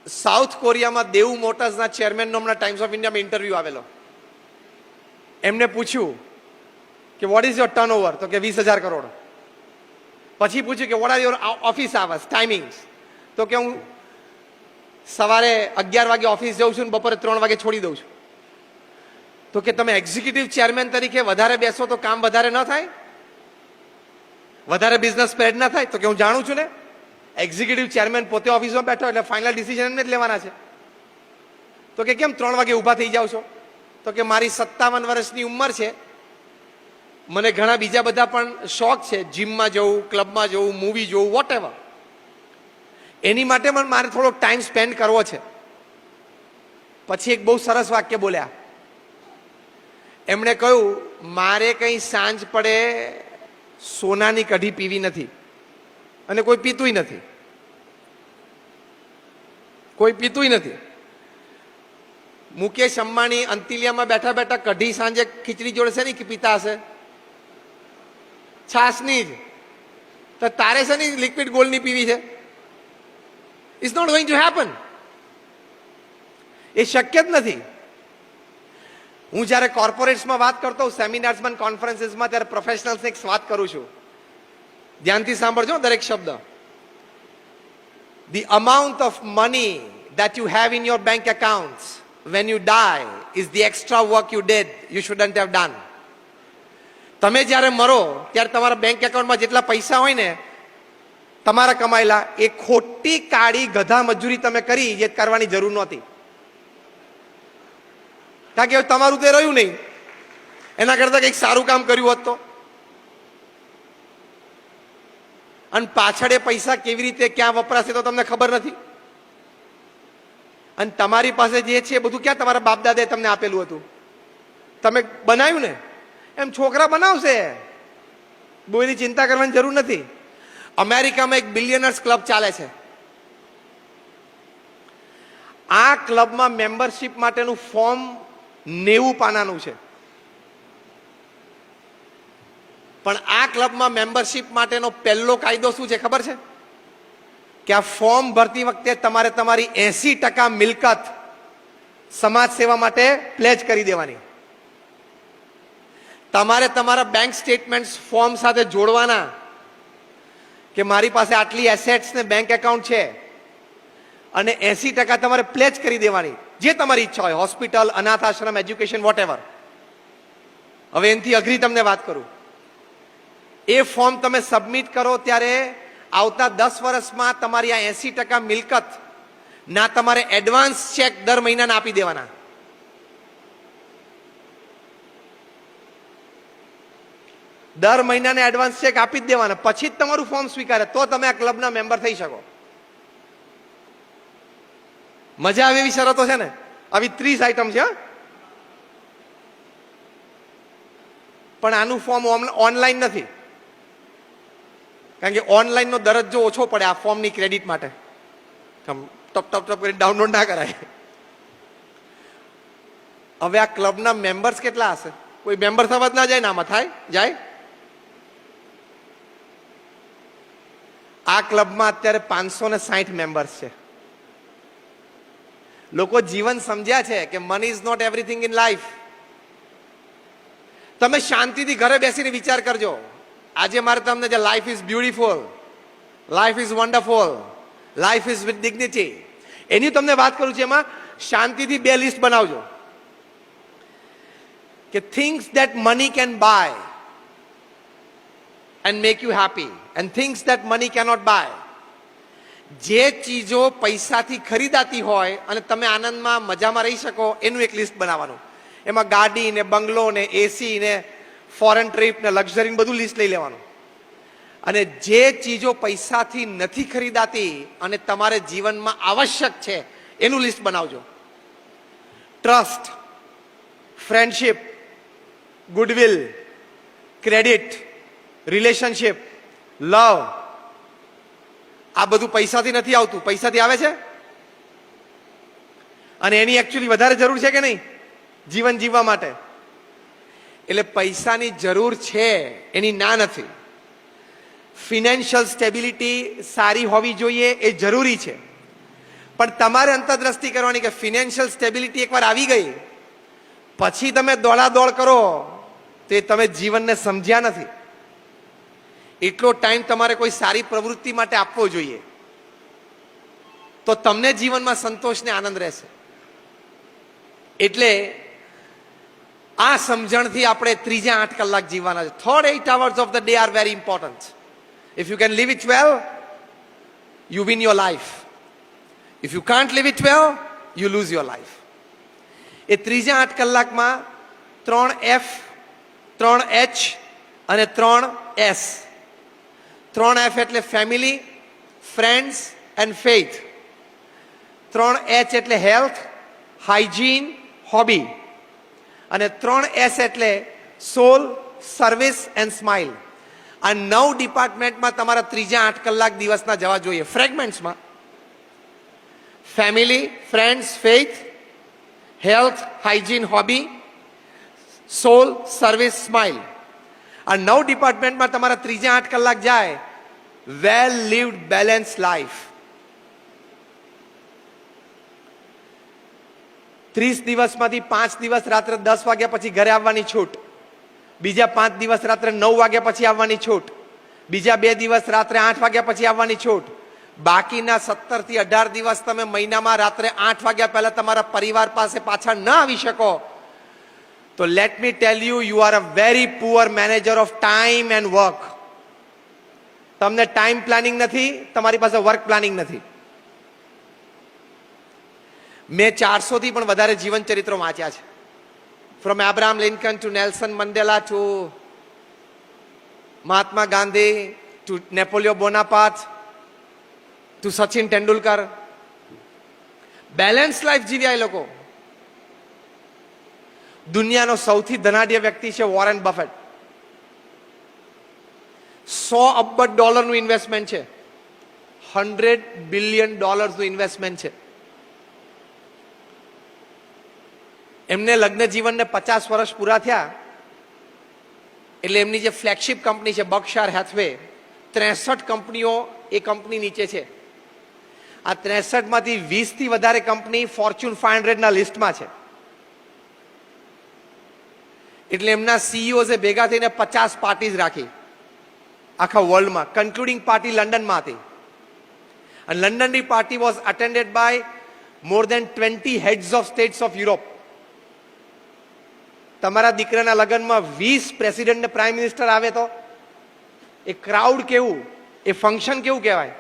South કોરિયામાં દેવ મોટર્સના ચેરમેનનો હમણાં times of ઇન્ડિયામાં interview આવેલો. એમને પૂછ્યું કે વોટ ઇઝ યોર ટર્નઓવર, તો કે 20,000 કરોડ. પછી પૂછ્યું કે what are your office hours, timings, તો કે હું સવારે 11 વાગે ઓફિસ જાઉં છું ને બપોરે 3 વાગે છોડી દઉં છું. તો કે તમે એક્ઝિક્યુટિવ ચેરમેન તરીકે વધારે બેસો તો કામ વધારે ન થાય, વધારે બિઝનેસ સ્પ્રેડ ના થાય? તો કે હું જાણું છું ને, એક્ઝિક્યુટિવ ચેરમેન પોતે ઓફિસમાં બેઠો એટલે ફાઇનલ ડિસિઝન એમને જ લેવાના છે. તો કે કેમ 3 વાગે ઊભા થઈ જાવ છો? તો કે મારી 57 વર્ષની ઉંમર છે, મને ઘણા બીજા બધા પણ શોખ છે, જીમમાં જવું, ક્લબમાં જવું, મૂવી જોવું, વોટ એવર. એની માટે પણ મારે થોડોક ટાઈમ સ્પેન્ડ કરવો છે. પછી એક બહુ સરસ વાક્ય બોલ્યા. એમણે કહ્યું, મારે કંઈ સાંજ પડે સોનાની કઢી પીવી નથી, અને કોઈ પીતુંય નથી, કોઈ પીતુંય નથી. મુકેશ અંબાણી અંતિલિયામાં બેઠા બેઠા કઢી સાંજે ખીચડી જોડે છે ને પીતા હશે, છાસની જ. તો તારે છે ને લિક્વિડ ગોલ્ડની પીવી છે? It's not going to happen. એ શક્ય જ નથી. હું જ્યારે કોર્પોરેટ્સમાં વાત કરતો હોઉં, સેમિનાર્સમાં, કોન્ફરન્સીસમાં, ત્યારે પ્રોફેશનલ્સને એક વાત કરું છું. ધ્યાનથી સાંભળજો દરેક શબ્દ. The amount of money that you have in your bank accounts when you die is the extra work you did you shouldn't have done. તમે જ્યારે મરો ત્યારે તમારા બેંક એકાઉન્ટમાં જેટલા પૈસા હોય ને તમારા કમાયેલા, એ ખોટી કાળી ગધા મજૂરી તમે કરી જે કરવાની જરૂર નહોતી. કારણ કે તમારું તે રહ્યું નહીં, એના કરતા કંઈક સારું કામ કર્યું હોત તો. અને પાછળ એ પૈસા કેવી રીતે ક્યાં વપરાશે તો તમને ખબર નથી. અને તમારી પાસે જે છે એ બધું ક્યાં તમારા બાપ દાદાએ તમને આપેલું હતું? તમે બનાવ્યું ને, એમ છોકરા બનાવશે. બહુ એની ચિંતા કરવાની જરૂર નથી. અમેરિકામાં એક બિલિયનર્સ ક્લબ ચાલે છે. આ ક્લબમાં મેમ્બરશિપ માટેનું ફોર્મ 90 પાનાનું છે. પણ આ ક્લબમાં મેમ્બરશિપ માટેનો પહેલો કાયદો શું છે ખબર છે? કે આ ફોર્મ ભરતી વખતે તમારે તમારી 80% મિલકત સમાજ સેવા માટે પ્લેજ કરી દેવાની. તમારે તમારા બેંક સ્ટેટમેન્ટ ફોર્મ સાથે જોડવાના કે મારી પાસે આટલી એસેટ્સ ને બેંક એકાઉન્ટ છે, અને 80% તમારે પ્લેજ કરી દેવાની, જે તમારી ઈચ્છા હોય, હોસ્પિટલ, અનાથ આશ્રમ, એજ્યુકેશન, વોટ એવર. હવે એનાથી અઘરી તમને વાત કરું. એ ફોર્મ તમે સબમિટ કરો ત્યારે આવતા 10 વર્ષમાં તમારી આ 80% મિલકત ના તમારે એડવાન્સ ચેક દર મહિનાના આપી દેવાના. દર મહિનાને એડવાન્સ ચેક આપી જ દેવાના. પછી જ તમારું ફોર્મ સ્વીકારે તો તમે આ ક્લબના મેમ્બર થઈ શકો. મજા આવે એવી શરતો છે ને. આવી 30 આઈટમ છે. પણ આનું ફોર્મ ઓનલાઈન નથી, કારણ કે ઓનલાઈનનો દરજ્જો ઓછો પડે આ ફોર્મની ક્રેડિટ માટે. ટપ ટપ ટપ કરી ડાઉનલોડ ના કરાય. હવે આ ક્લબના મેમ્બર્સ કેટલા હશે? કોઈ મેમ્બર થવા જ ના જાય ને આમાં થાય? જાય? આ ક્લબમાં અત્યારે 560 મેમ્બર્સ છે. લોકો જીવન સમજ્યા છે કે money is not everything in life. તમે શાંતિથી ઘરે બેસીને વિચાર કરજો. આજે મારે તમને જે life is beautiful, life is wonderful, life is with dignity, એની તમને વાત કરું છું. એમાં શાંતિથી 2 લિસ્ટ બનાવજો કે things that money can buy and make you happy, and things that money cannot buy. જે ચીજો પૈસાથી ખરીદાતી હોય અને તમે આનંદમાં મજામાં રહી શકો એનું એક લિસ્ટ બનાવવાનું. એમાં ગાડી ને, બંગલો ને, એસી ને, ફોરેન ટ્રીપ ને, લક્ઝરી બધું લિસ્ટ લઈ લેવાનું. અને જે ચીજો પૈસાથી નથી ખરીદાતી અને તમારે જીવનમાં આવશ્યક છે એનું લિસ્ટ બનાવજો. Trust, friendship, goodwill, credit, relationship, love, આ બધું પૈસાથી નથી આવતું. પૈસાથી આવે છે, અને એની એકચ્યુઅલી વધારે જરૂર છે કે નહીં જીવન જીવવા માટે. એટલે પૈસાની જરૂર છે, એની ના નથી. ફિનાન્શિયલ સ્ટેબિલિટી સારી હોવી જોઈએ, એ જરૂરી છે. પણ તમારે અંતરદ્રષ્ટિ કરવાની કે ફિનાન્શિયલ સ્ટેબિલિટી એકવાર આવી ગઈ પછી તમે દોડાદોડ કરો તે તમે જીવનને સમજ્યા નથી. એટલો ટાઈમ તમારે કોઈ સારી પ્રવૃત્તિ માટે આપવો જોઈએ, તો તમને જીવનમાં સંતોષ ને આનંદ રહેશે. એટલે આ સમજણથી આપણે ત્રીજા 8 કલાક જીવવાના છે. Third 8 hours of the day are very important. If you can live it well, you win your life. If you can't live it well, you lose your life. એ ત્રીજા 8 કલાકમાં 3 F, 3 H અને 3 S. 3 F એટલે family, friends and faith. 3 H એટલે health, hygiene, hobby. અને 3 S એટલે સોલ, service and smile. આ 9 ડિપાર્ટમેન્ટમાં તમારા ત્રીજા 8 કલાક દિવસના જવા જોઈએ. ફ્રેગમેન્ટ્સમાં family, friends, faith, health, hygiene, hobby, soul, service, smile. આ 9 ડિપાર્ટમેન્ટમાં તમારા ત્રીજા 8 કલાક જાય. વેલ લીવડ બેલેન્સ લાઈફ. 30 દિવસમાંથી 5 દિવસ રાત્રે 10 વાગ્યા પછી ઘરે આવવાની છૂટ, બીજા 5 દિવસ રાત્રે 9 વાગ્યા પછી આવવાની છૂટ, બીજા 2 દિવસ રાત્રે 8 વાગ્યા પછી આવવાની છૂટ. બાકીના 17 થી 18 દિવસ તમે મહિનામાં રાત્રે 8 વાગ્યા પહેલા તમારા પરિવાર પાસે પાછા ન આવી શકો, તો let me tell you, you are a very poor manager of time and work. તમને ટાઈમ પ્લાનિંગ નથી, તમારી પાસે વર્ક પ્લાનિંગ નથી. મેં 400 થી પણ વધારે જીવન ચરિત્રો વાંચ્યા છે. From Abraham Lincoln to Nelson Mandela to Mahatma Gandhi to Napoleon Bonaparte to Sachin Tendulkar. Balance life જીવ્યા એ લોકો. દુનિયાનો સૌથી ધનાઢ્ય વ્યક્તિ છે વોરેન બફેટ. $100 અબજ નું ઇન્વેસ્ટમેન્ટ છે. $100 બિલિયન નું ઇન્વેસ્ટમેન્ટ છે. એમને લગ્ન જીવનને 50 વર્ષ પૂરા થયા એટલે એમની જે ફ્લેગશિપ કંપની છે બર્કશાયર હેથવે, 63 કંપનીઓ એ કંપની નીચે છે. આ 63 માંથી 20 થી વધારે કંપની ફોર્ચ્યુન 500 ના લિસ્ટમાં છે. એટલે એમના સીઈઓઝે ભેગા થઈને 50 પાર્ટીઝ રાખી આખા વર્લ્ડમાં, કન્ક્લુડિંગ પાર્ટી લંડનમાં હતી. અને લંડનની party was attended by more than 20 heads of states of Europe. તમારા દીકરાના લગ્નમાં 20 પ્રેસિડેન્ટ ને પ્રાઇમ મિનિસ્ટર આવે તો એ ક્રાઉડ કેવું, એ ફંક્શન કેવું કહેવાય.